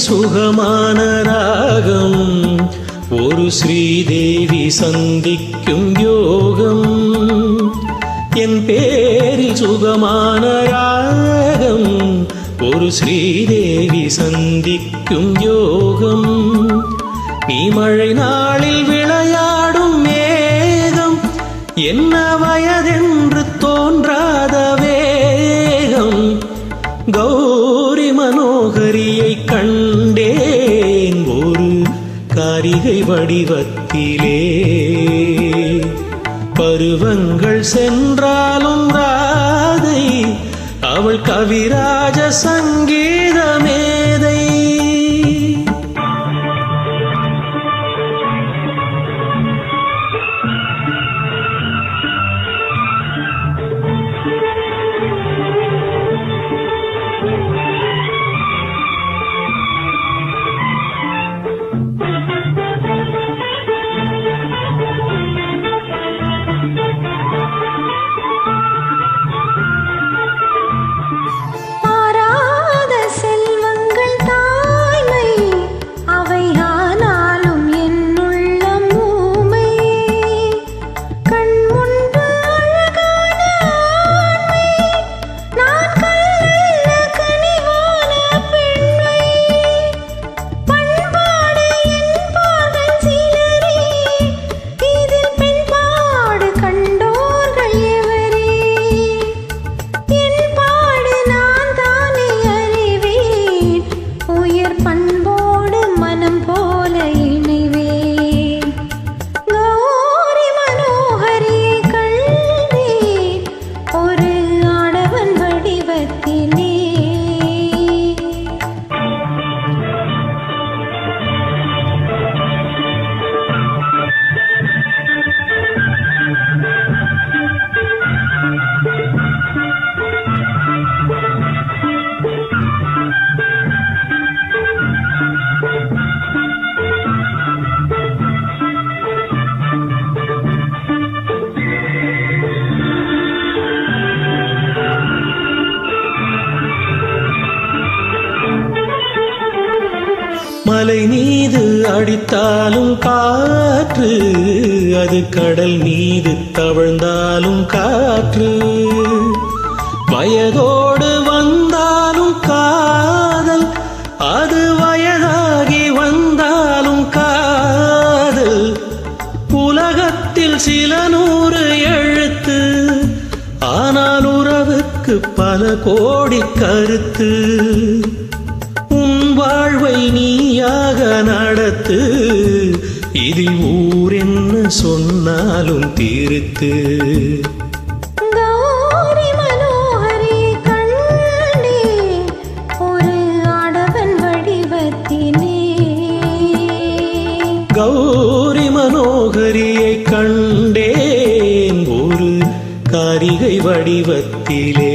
சுகமான ராகம் ஒரு ஸ்ரீதேவி சந்திக்கும் யோகம் என் பேரில் சுகமான ராகம் ஒரு ஸ்ரீதேவி சந்திக்கும் யோகம் நீ மழை நாளில் விளையாடும் மேகம் என்ன வயதென்று தோன்றாத வேகம் கௌரி மனோகரியை கண்டேன் ஒரு காரிகை வடிவத்திலே பருவங்கள் சென்றாலும் ராதை அவள் கவிராஜ சங்கீத மேதை மலை மீது அடித்தாலும் காற்று அது கடல் மீது தவழ்ந்தாலும் காற்று வயதோடு வந்தாலும் காதல் அது வயதாகி வந்தாலும் காதல் உலகத்தில் சில 100 எழுத்து ஆனால் உறவுக்கு பல கோடி கருத்து வாழ்வை நீயாக நடத்து இதில் ஊர் என்ன சொன்னாலும் தீர்த்து கௌரி மனோகரி கண்டே ஒரு ஆடவன் வடிவத்திலே கௌரி மனோகரியை கண்டேன் ஒரு காரிகை வடிவத்திலே